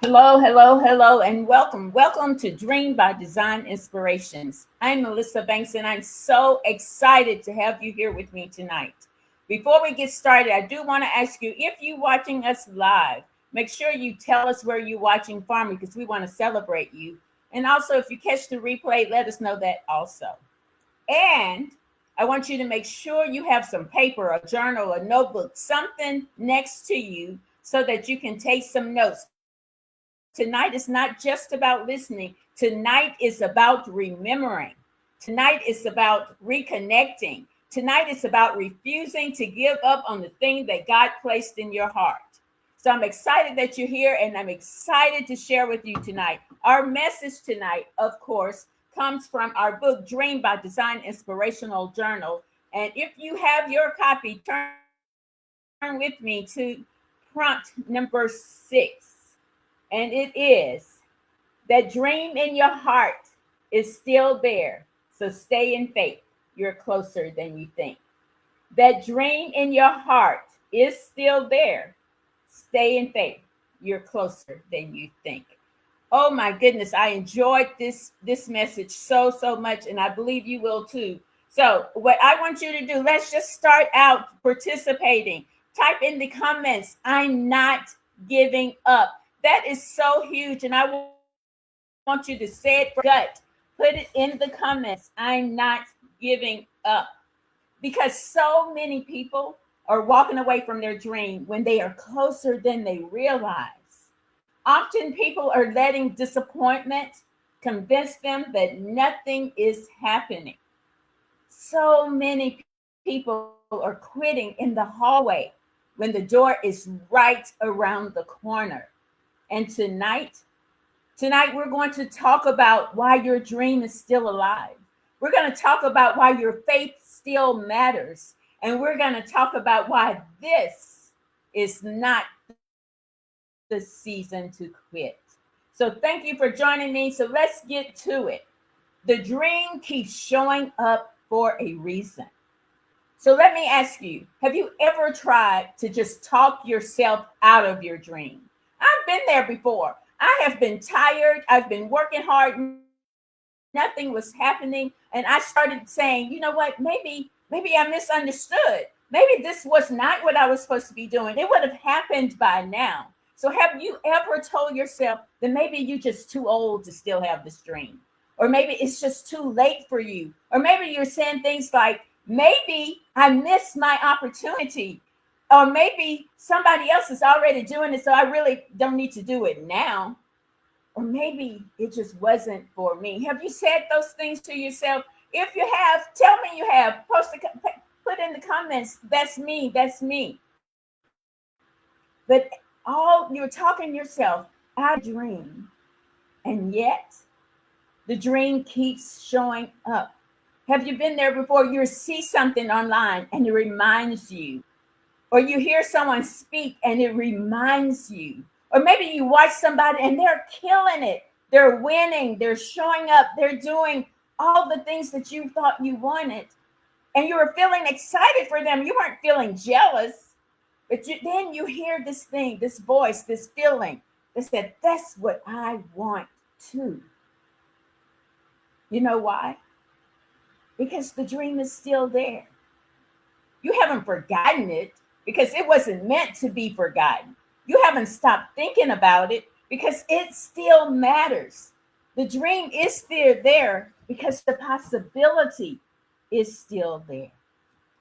Hello, hello, hello, and welcome. Welcome to Dream by Design Inspirations. I'm Melissa Banks, and I'm so excited to have you here with me tonight. Before we get started, I do want to ask you if you're watching us live, make sure you tell us where you're watching from because we want to celebrate you. And also, if you catch the replay, let us know that also. And I want you to make sure you have some paper, a journal, a notebook, something next to you so that you can take some notes. Tonight is not just about listening. Tonight is about remembering. Tonight is about reconnecting. Tonight is about refusing to give up on the thing that God placed in your heart. So I'm excited that you're here and I'm excited to share with you tonight. Our message tonight, of course, comes from our book, Dream by Design Inspirational Journal. And if you have your copy, turn with me to prompt number 6. And it is that dream in your heart is still there. So stay in faith. You're closer than you think. That dream in your heart is still there. Stay in faith. You're closer than you think. Oh my goodness, I enjoyed this message so much, and I believe you will too. So, what I want you to do, let's just start out participating. Type in the comments, I'm not giving up. That is so huge, and I want you to say it from your gut. Put it in the comments, I'm not giving up. Because so many people are walking away from their dream when they are closer than they realize. Often people are letting disappointment convince them that nothing is happening. So many people are quitting in the hallway when the door is right around the corner. And tonight we're going to talk about why your dream is still alive. We're going to talk about why your faith still matters. And we're going to talk about why this is not the season to quit. So thank you for joining me. So let's get to it. The dream keeps showing up for a reason. So let me ask you, have you ever tried to just talk yourself out of your dream? I've been there before. I have been tired. I've been working hard. Nothing was happening. And I started saying, you know what? Maybe I misunderstood. Maybe this was not what I was supposed to be doing. It would have happened by now. So have you ever told yourself that maybe you're just too old to still have this dream? Or maybe it's just too late for you. Or maybe you're saying things like, maybe I missed my opportunity. Or maybe somebody else is already doing it, so I really don't need to do it now. Or maybe it just wasn't for me. Have you said those things to yourself? If you have, tell me you have. Put in the comments, that's me, that's me. But all you're talking yourself out of your dream, and yet the dream keeps showing up. Have you been there before? You see something online and it reminds you, or you hear someone speak and it reminds you, or maybe you watch somebody and they're killing it, they're winning, they're showing up, they're doing all the things that you thought you wanted, and you were feeling excited for them. You weren't feeling jealous, but then you hear this thing, this voice, this feeling that said, that's what I want too. You know why? Because the dream is still there. You haven't forgotten it because it wasn't meant to be forgotten. You haven't stopped thinking about it because it still matters. The dream is still there because the possibility is still there.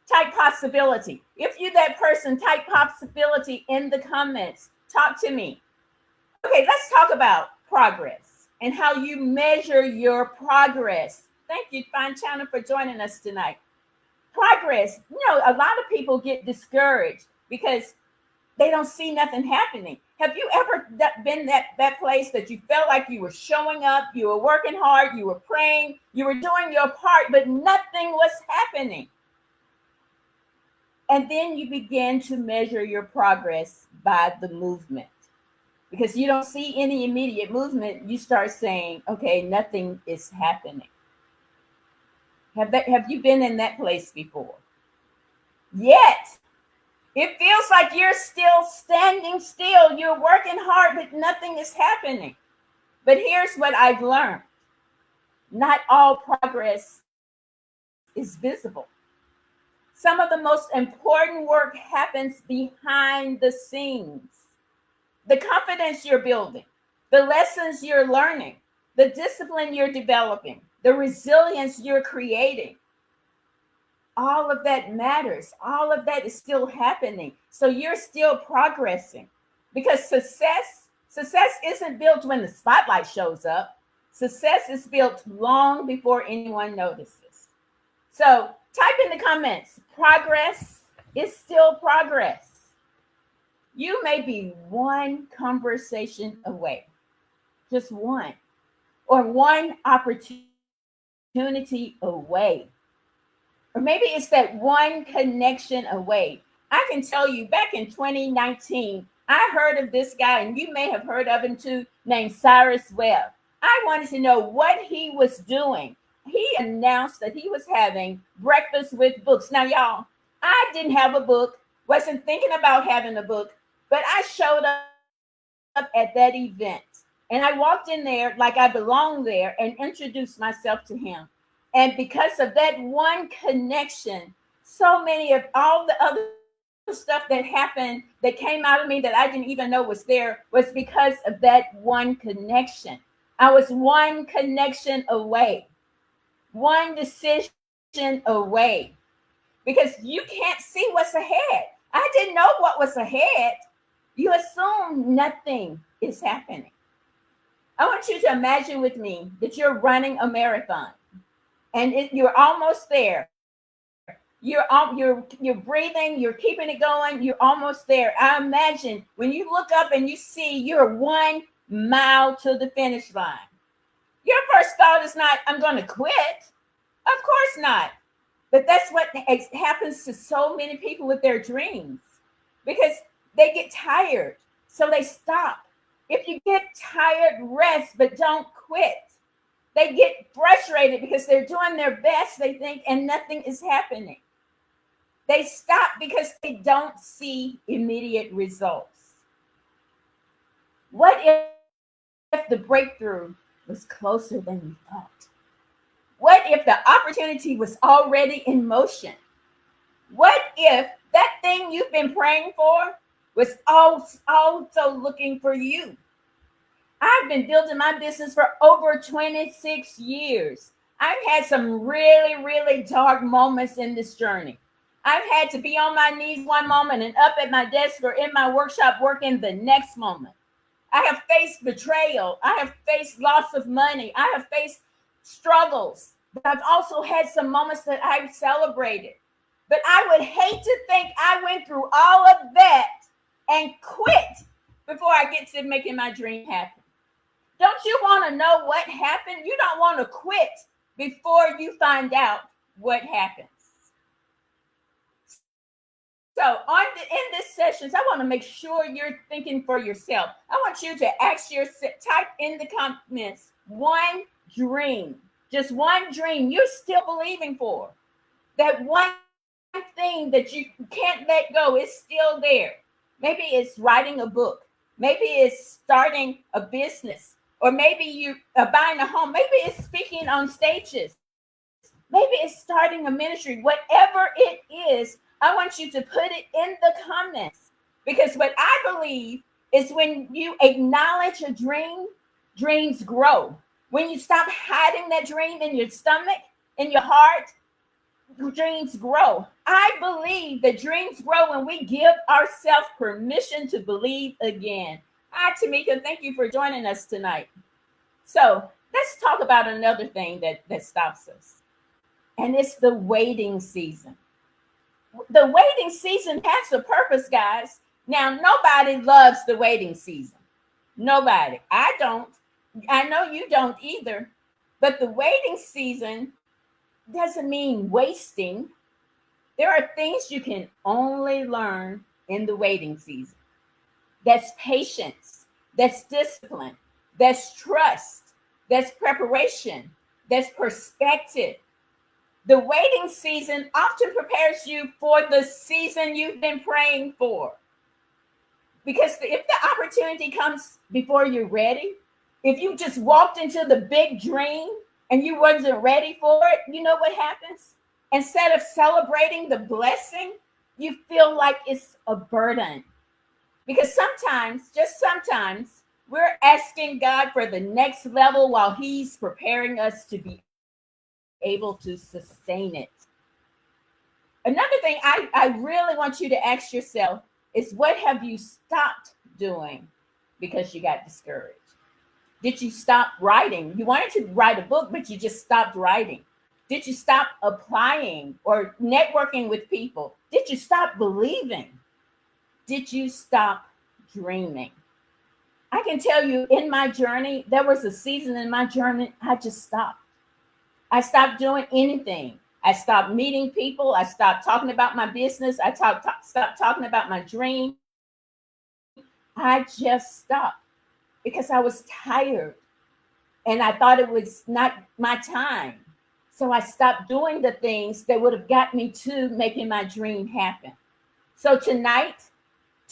Type possibility. If you that person, type possibility in the comments. Talk to me. Okay, let's talk about progress and how you measure your progress. Thank you, Fine China, for joining us tonight. Progress. A lot of people get discouraged because they don't see nothing happening. Have you ever been that place that you felt like you were showing up, you were working hard, you were praying, you were doing your part, but nothing was happening? And then you begin to measure your progress by the movement. Because you don't see any immediate movement, you start saying, okay, nothing is happening. Have you been in that place before? Yet, It feels like you're still standing still. You're working hard, but nothing is happening. But here's what I've learned. Not all progress is visible. Some of the most important work happens behind the scenes. The confidence you're building, the lessons you're learning, the discipline you're developing, the resilience you're creating, all of that matters. All of that is still happening. So you're still progressing, because success isn't built when the spotlight shows up. Success is built long before anyone notices. So type in the comments, progress is still progress. You may be one conversation away, just one, or one opportunity away. Or maybe it's that one connection away. I can tell you, back in 2019, I heard of this guy, and you may have heard of him too, named Cyrus Webb. I wanted to know what he was doing. He announced that he was having breakfast with books. Now, y'all, I didn't have a book, wasn't thinking about having a book, but I showed up at that event, and I walked in there like I belonged there and introduced myself to him. And because of that one connection, so many of all the other stuff that happened that came out of me that I didn't even know was there was because of that one connection. I was one connection away, one decision away, because you can't see what's ahead. I didn't know what was ahead. You assume nothing is happening. I want you to imagine with me that you're running a marathon, and you're almost there. You're breathing, you're keeping it going, you're almost there. I imagine when you look up and you see you're 1 mile to the finish line. Your first thought is not, I'm going to quit. Of course not. But that's what happens to so many people with their dreams, because they get tired, so they stop. If you get tired, rest, but don't quit. They get frustrated because they're doing their best, they think, and nothing is happening. They stop because they don't see immediate results. What if the breakthrough was closer than you thought? What if the opportunity was already in motion? What if that thing you've been praying for was also looking for you? I've been building my business for over 26 years. I've had some really, really dark moments in this journey. I've had to be on my knees one moment and up at my desk or in my workshop working the next moment. I have faced betrayal. I have faced loss of money. I have faced struggles. But I've also had some moments that I've celebrated. But I would hate to think I went through all of that and quit before I get to making my dream happen. Don't you want to know what happened? You don't want to quit before you find out what happens. So in this sessions, I want to make sure you're thinking for yourself. I want you to ask yourself, type in the comments, one dream, just one dream you're still believing for. That one thing that you can't let go is still there. Maybe it's writing a book. Maybe it's starting a business. Or maybe you are buying a home. Maybe it's speaking on stages. Maybe it's starting a ministry. Whatever it is, I want you to put it in the comments. Because what I believe is when you acknowledge a dream, dreams grow. When you stop hiding that dream in your stomach, in your heart, dreams grow. I believe that dreams grow when we give ourselves permission to believe again. Hi, Tamika. Thank you for joining us tonight. So let's talk about another thing that stops us. And it's the waiting season. The waiting season has a purpose, guys. Now, nobody loves the waiting season. Nobody. I don't. I know you don't either. But the waiting season doesn't mean wasting. There are things you can only learn in the waiting season. That's patience, that's discipline, that's trust, that's preparation, that's perspective, The waiting season often prepares you for the season you've been praying for. Because if the opportunity comes before you're ready, if you just walked into the big dream and you wasn't ready for it, you know what happens? Instead of celebrating the blessing, you feel like it's a burden. Because sometimes, just sometimes, we're asking God for the next level while He's preparing us to be able to sustain it. Another thing I really want you to ask yourself is, what have you stopped doing because you got discouraged? Did you stop writing? You wanted to write a book, but you just stopped writing. Did you stop applying or networking with people? Did you stop believing? Did you stop dreaming? I can tell you, in my journey, there was a season in my journey I just stopped. I stopped doing anything. I stopped meeting people. I stopped talking about my business. I stopped talking about my dream. I just stopped because I was tired and I thought it was not my time. So I stopped doing the things that would have got me to making my dream happen. So tonight,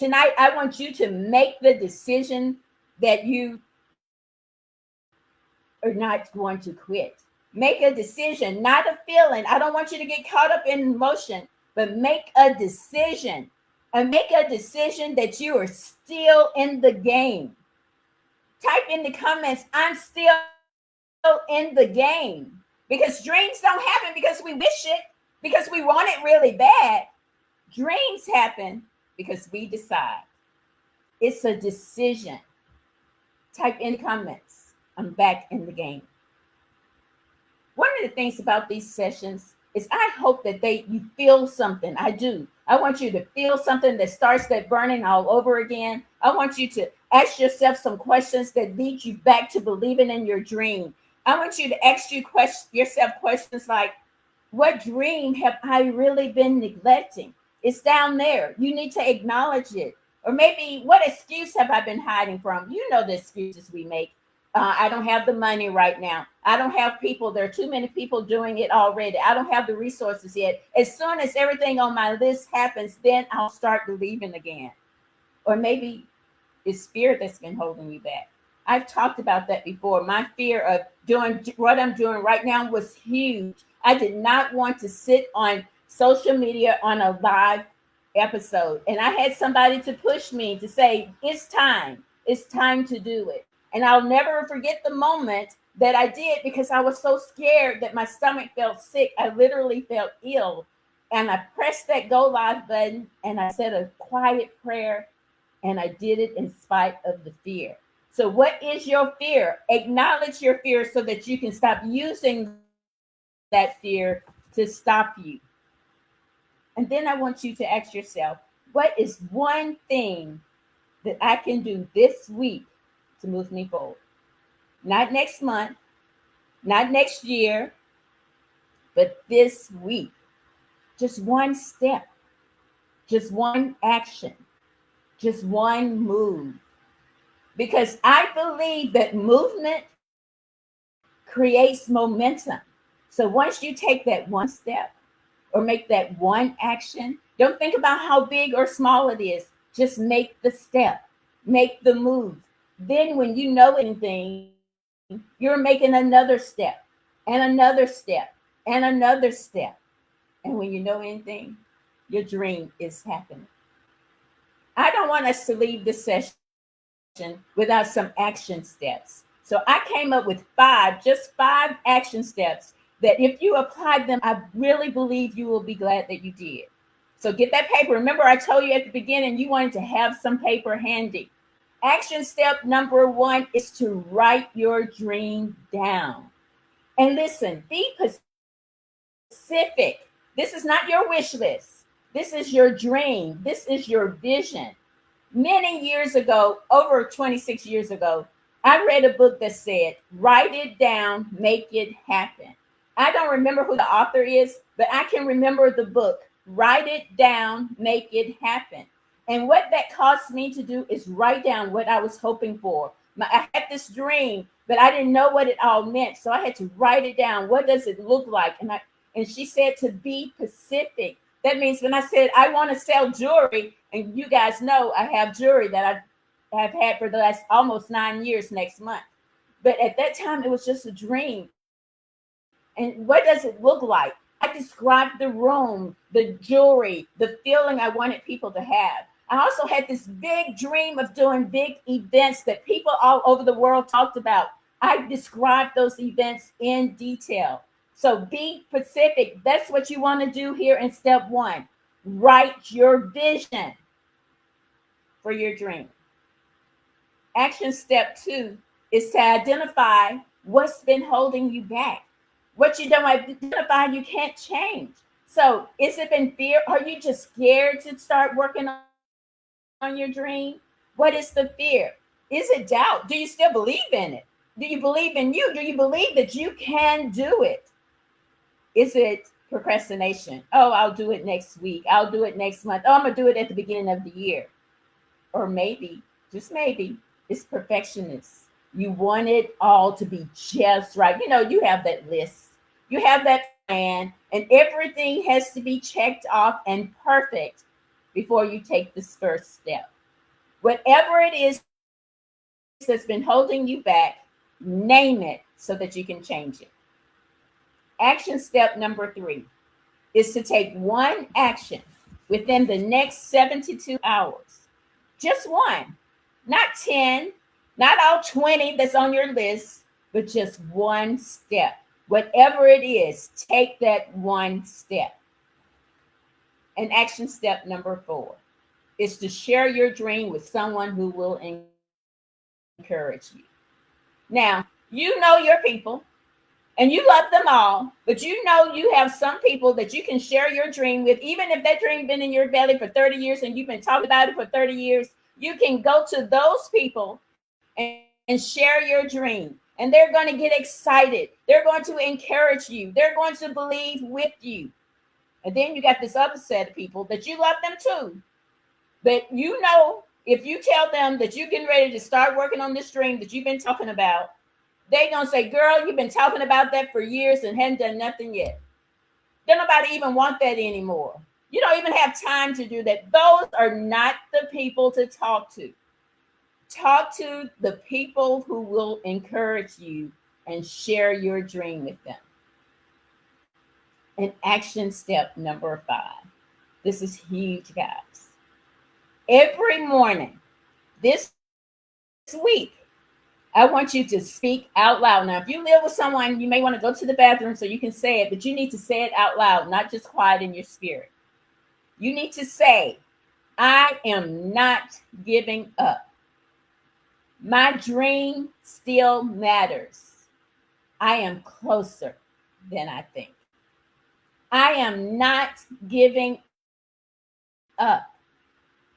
I want you to make the decision that you are not going to quit. Make a decision, not a feeling. I don't want you to get caught up in emotion, but make a decision. And make a decision that you are still in the game. Type in the comments, I'm still in the game. Because dreams don't happen because we wish it, because we want it really bad. Dreams happen because we decide. It's a decision. Type in the comments, I'm back in the game. One of the things about these sessions is I hope that you feel something. I do. I want you to feel something that starts that burning all over again. I want you to ask yourself some questions that lead you back to believing in your dream. I want you to ask yourself questions like, what dream have I really been neglecting? It's down there. You need to acknowledge it. Or maybe, what excuse have I been hiding from? You know the excuses we make. I don't have the money right now. I don't have people. There are too many people doing it already. I don't have the resources yet. As soon as everything on my list happens, then I'll start believing again. Or maybe it's fear that's been holding you back. I've talked about that before. My fear of doing what I'm doing right now was huge. I did not want to sit on social media on a live episode. And I had somebody to push me to say, it's time to do it. And I'll never forget the moment that I did, because I was so scared that my stomach felt sick. I literally felt ill. And I pressed that go live button and I said a quiet prayer, and I did it in spite of the fear. So what is your fear? Acknowledge your fear so that you can stop using that fear to stop you. And then I want you to ask yourself, what is one thing that I can do this week to move me forward? Not next month, not next year, but this week. Just one step, just one action, just one move. Because I believe that movement creates momentum. So once you take that one step or make that one action, don't think about how big or small it is. Just make the step, make the move. Then when you know anything, you're making another step and another step and another step. And when you know anything, your dream is happening. I don't want us to leave this session without some action steps. So I came up with just five action steps that if you applied them, I really believe you will be glad that you did. So get that paper. Remember, I told you at the beginning, you wanted to have some paper handy. Action step number 1 is to write your dream down. And listen, be specific. This is not your wish list. This is your dream. This is your vision. Many years ago, over 26 years ago, I read a book that said, write it down, make it happen. I don't remember who the author is, but I can remember the book, Write It Down, Make It Happen. And what that caused me to do is write down what I was hoping for. I had this dream, but I didn't know what it all meant. So I had to write it down. What does it look like? And she said to be specific. That means when I said I want to sell jewelry, and you guys know I have jewelry that I have had for the last almost 9 years next month. But at that time, it was just a dream. And what does it look like? I described the room, the jewelry, the feeling I wanted people to have. I also had this big dream of doing big events that people all over the world talked about. I described those events in detail. So be specific. That's what you want to do here in step one. Write your vision for your dream. Action step two is to identify what's been holding you back. What you don't identify, you can't change. So is it been fear? Are you just scared to start working on your dream? What is the fear? Is it doubt? Do you still believe in it? Do you believe in you? Do you believe that you can do it? Is it procrastination? Oh, I'll do it next week. I'll do it next month. Oh, I'm going to do it at the beginning of the year. Or maybe, just maybe, it's perfectionist. You want it all to be just right. You know, you have that list. You have that plan, and everything has to be checked off and perfect before you take this first step. Whatever it is that's been holding you back, name it so that you can change it. Action step number 3 is to take one action within the next 72 hours. Just one, not 10, not all 20 that's on your list, but just one step. Whatever it is, take that one step. And action step number 4 is to share your dream with someone who will encourage you. Now, you know your people and you love them all, but you know you have some people that you can share your dream with. Even if that dream been in your belly for 30 years and you've been talking about it for 30 years, you can go to those people and share your dream. And they're going to get excited. They're going to encourage you. They're going to believe with you. And then you got this other set of people that you love them too. But you know, if you tell them that you're getting ready to start working on this dream that you've been talking about, they're going to say, girl, you've been talking about that for years and hadn't done nothing yet. Don't nobody even want that anymore. You don't even have time to do that. Those are not the people to talk to. Talk to the people who will encourage you and share your dream with them. And action step number 5. This is huge, guys. Every morning this week, I want you to speak out loud. Now, if you live with someone, you may want to go to the bathroom so you can say it, but you need to say it out loud, not just quiet in your spirit. You need to say, I am not giving up. My dream still matters. I am closer than I think. I am not giving up.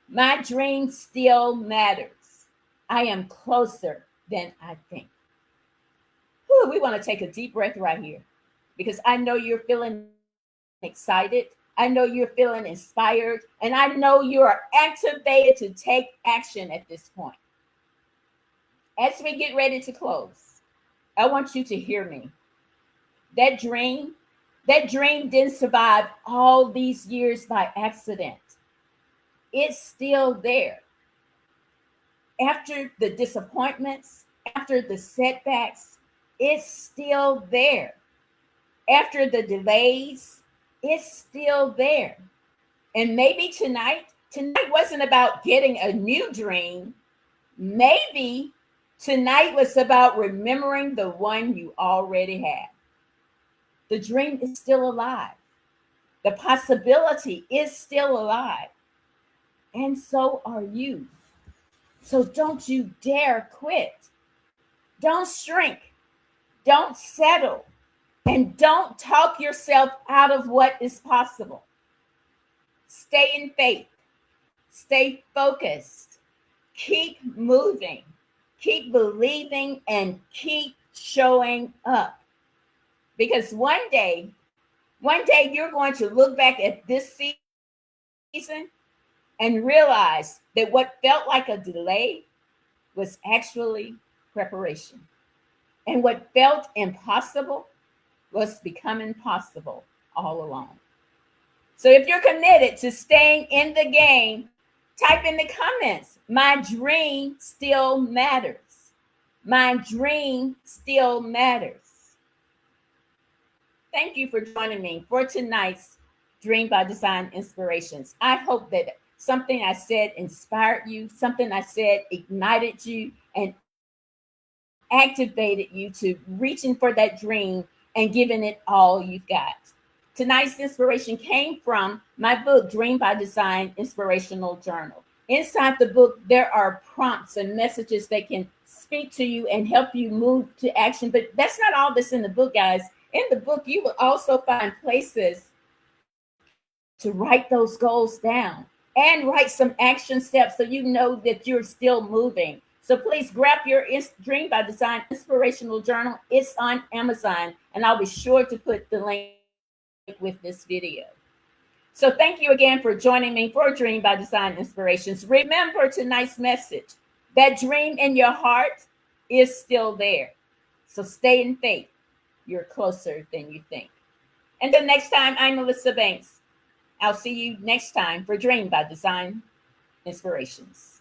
My dream still matters. I am closer than I think. Whew, we want to take a deep breath right here because I know you're feeling excited. I know you're feeling inspired. And I know you are activated to take action at this point. As we get ready to close, I want you to hear me. That dream didn't survive all these years by accident. It's still there. After the disappointments, after the setbacks, it's still there. After the delays, it's still there. And maybe tonight wasn't about getting a new dream. Maybe tonight was about remembering the one you already had. The dream is still alive. The possibility is still alive. And so are you. So don't you dare quit. Don't shrink. Don't settle. And don't talk yourself out of what is possible. Stay in faith. Stay focused. Keep moving. Keep believing and keep showing up. Because one day you're going to look back at this season and realize that what felt like a delay was actually preparation. And what felt impossible was becoming possible all along. So if you're committed to staying in the game, type in the comments, my dream still matters. My dream still matters. Thank you for joining me for tonight's Dream by Design Inspirations. I hope that something I said inspired you, something I said ignited you and activated you to reaching for that dream and giving it all you've got. Tonight's inspiration came from my book, Dream by Design Inspirational Journal. Inside the book, there are prompts and messages that can speak to you and help you move to action. But that's not all that's in the book, guys. In the book, you will also find places to write those goals down and write some action steps so you know that you're still moving. So please grab your Dream by Design Inspirational Journal. It's on Amazon, and I'll be sure to put the link with this video. So thank you again for joining me for Dream by Design Inspirations. Remember tonight's message. That dream in your heart is still there. So stay in faith. You're closer than you think. Until next time, I'm Melissa Banks. I'll see you next time for Dream by Design Inspirations.